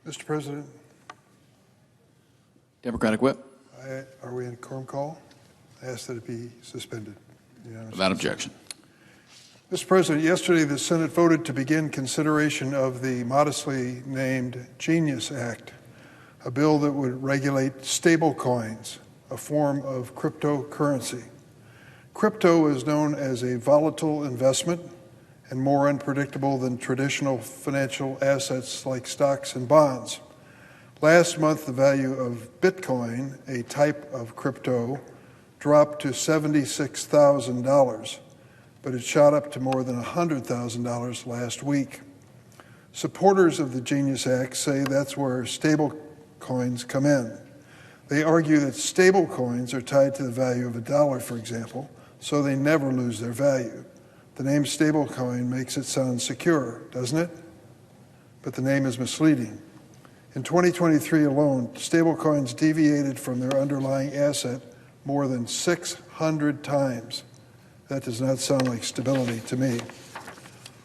Mr. President, Democratic whip. are we in quorum call? I ask that it be suspended. Without objection. Mr. President, yesterday the Senate voted to begin consideration of the modestly named Genius Act, a bill that would regulate stable coins, a form of cryptocurrency. Crypto is known as a volatile investment and more unpredictable than traditional financial assets like stocks and bonds. Last month, the value of Bitcoin, a type of crypto, dropped to $76,000, but it shot up to more than $100,000 last week. Supporters of the Genius Act say that's where stable coins come in. They argue that stable coins are tied to the value of a dollar, for example, so they never lose their value. The name stablecoin makes it sound secure, doesn't it? But the name is misleading. In 2023 alone, stablecoins deviated from their underlying asset more than 600 times. That does not sound like stability to me.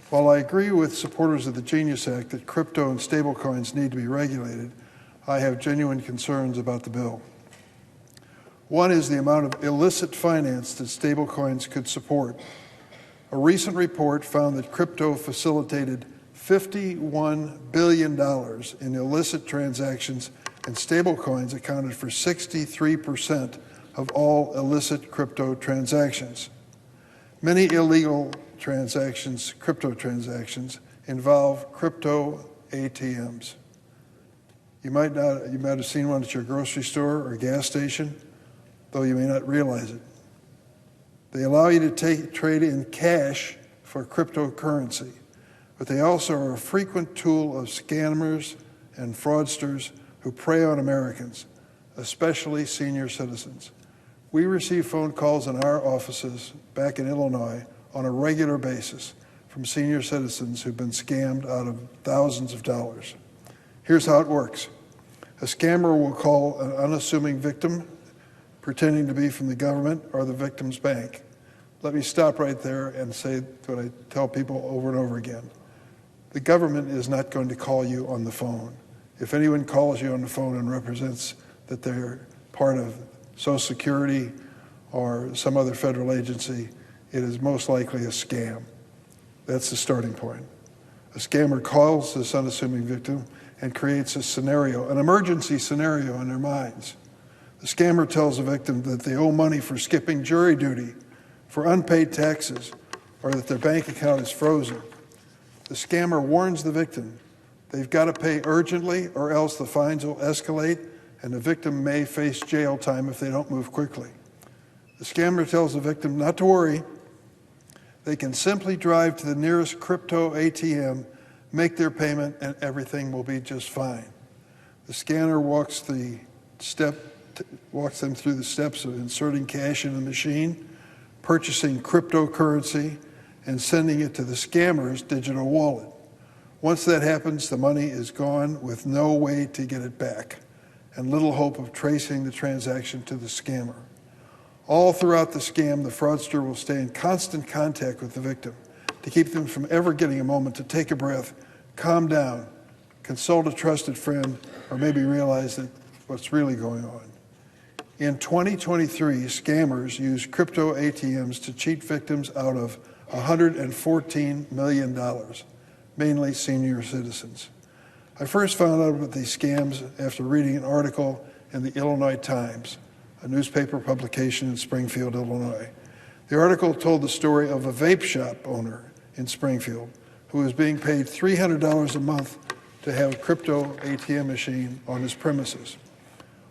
While I agree with supporters of the Genius Act that crypto and stablecoins need to be regulated, I have genuine concerns about the bill. One is the amount of illicit finance that stablecoins could support. A recent report found that crypto facilitated $51 billion in illicit transactions, and stablecoins accounted for 63% of all illicit crypto transactions. Many illegal transactions, crypto transactions, involve crypto ATMs. You might have seen one at your grocery store or gas station, though you may not realize it. They allow you to trade in cash for cryptocurrency, but they also are a frequent tool of scammers and fraudsters who prey on Americans, especially senior citizens. We receive phone calls in our offices back in Illinois on a regular basis from senior citizens who've been scammed out of thousands of dollars. Here's how it works. A scammer will call an unassuming victim, pretending to be from the government or the victim's bank. Let me stop right there and say what I tell people over and over again. The government is not going to call you on the phone. If anyone calls you on the phone and represents that they're part of Social Security or some other federal agency, it is most likely a scam. That's the starting point. A scammer calls this unassuming victim and creates a scenario, an emergency scenario in their minds. The scammer tells the victim that they owe money for skipping jury duty, for unpaid taxes, or that their bank account is frozen. The scammer warns the victim they've got to pay urgently or else the fines will escalate and the victim may face jail time if they don't move quickly. The scammer tells the victim not to worry. They can simply drive to the nearest crypto ATM, make their payment, and everything will be just fine. The scammer walks them through the steps of inserting cash in the machine, purchasing cryptocurrency, and sending it to the scammer's digital wallet. Once that happens, the money is gone with no way to get it back, and little hope of tracing the transaction to the scammer. All throughout the scam, the fraudster will stay in constant contact with the victim to keep them from ever getting a moment to take a breath, calm down, consult a trusted friend, or maybe realize that what's really going on. In 2023, scammers used crypto ATMs to cheat victims out of $114 million, mainly senior citizens. I first found out about these scams after reading an article in the Illinois Times, a newspaper publication in Springfield, Illinois. The article told the story of a vape shop owner in Springfield who was being paid $300 a month to have a crypto ATM machine on his premises.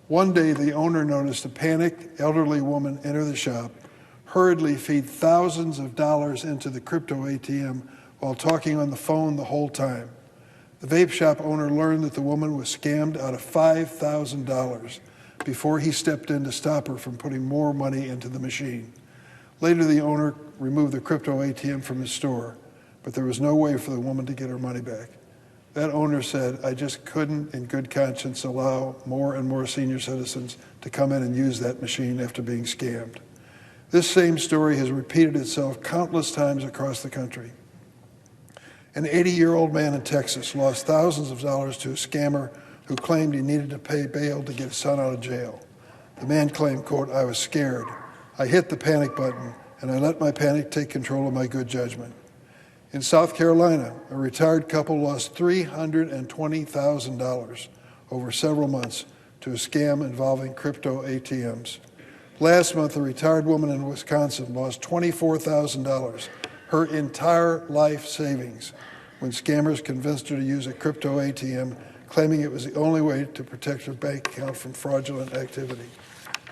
One day, the owner noticed a panicked elderly woman enter the shop, hurriedly feed thousands of dollars into the crypto ATM while talking on the phone the whole time. The vape shop owner learned that the woman was scammed out of $5,000 before he stepped in to stop her from putting more money into the machine. Later, the owner removed the crypto ATM from his store, but there was no way for the woman to get her money back. That owner said, "I just couldn't, in good conscience, allow more and more senior citizens to come in and use that machine after being scammed." This same story has repeated itself countless times across the country. An 80-year-old man in Texas lost thousands of dollars to a scammer who claimed he needed to pay bail to get his son out of jail. The man claimed, quote, "I was scared. I hit the panic button, and I let my panic take control of my good judgment." In South Carolina, a retired couple lost $320,000 over several months to a scam involving crypto ATMs. Last month, a retired woman in Wisconsin lost $24,000, her entire life savings, when scammers convinced her to use a crypto ATM, claiming it was the only way to protect her bank account from fraudulent activity.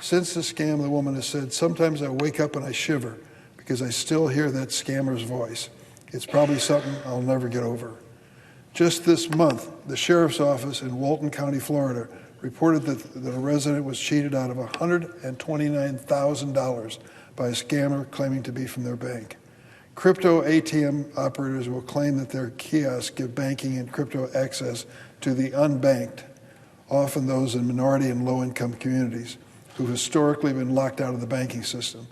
Since the scam, the woman has said, "Sometimes I wake up and I shiver because I still hear that scammer's voice. It's probably something I'll never get over." Just this month, the sheriff's office in Walton County, Florida, reported that a resident was cheated out of $129,000 by a scammer claiming to be from their bank. Crypto ATM operators will claim that their kiosks give banking and crypto access to the unbanked, often those in minority and low-income communities who've historically been locked out of the banking system.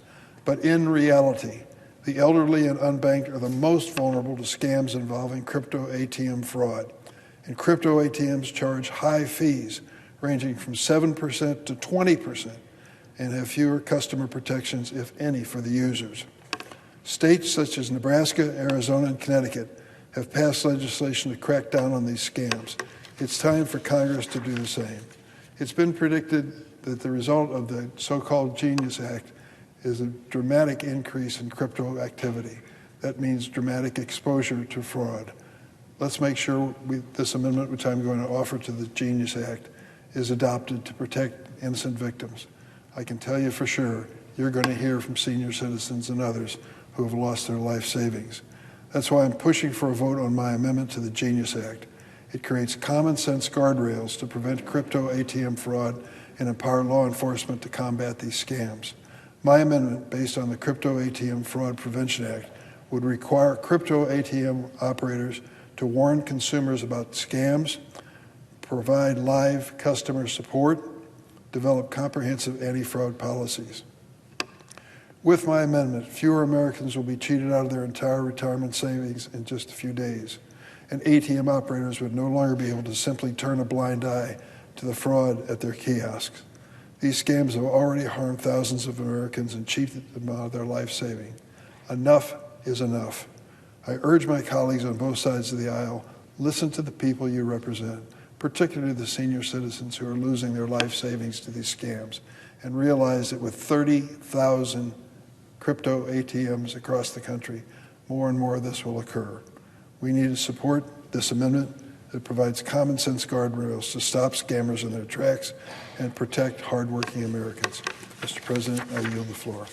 But in reality, the elderly and unbanked are the most vulnerable to scams involving crypto ATM fraud. And crypto ATMs charge high fees, ranging from 7% to 20%, and have fewer customer protections, if any, for the users. States such as Nebraska, Arizona, and Connecticut have passed legislation to crack down on these scams. It's time for Congress to do the same. It's been predicted that the result of the so-called Genius Act is a dramatic increase in crypto activity. That means dramatic exposure to fraud. Let's make sure this amendment, which I'm going to offer to the Genius Act, is adopted to protect innocent victims. I can tell you for sure, you're going to hear from senior citizens and others who have lost their life savings. That's why I'm pushing for a vote on my amendment to the Genius Act. It creates common sense guardrails to prevent crypto ATM fraud and empower law enforcement to combat these scams. My amendment, based on the Crypto ATM Fraud Prevention Act, would require crypto ATM operators to warn consumers about scams, provide live customer support, develop comprehensive anti-fraud policies. With my amendment, fewer Americans will be cheated out of their entire retirement savings in just a few days, and ATM operators would no longer be able to simply turn a blind eye to the fraud at their kiosks. These scams have already harmed thousands of Americans and cheated them out of their life saving. Enough is enough. I urge my colleagues on both sides of the aisle, listen to the people you represent, particularly the senior citizens who are losing their life savings to these scams, and realize that with 30,000 crypto ATMs across the country, more and more of this will occur. We need to support this amendment that provides common sense guardrails to stop scammers in their tracks and protect hardworking Americans. Mr. President, I yield the floor.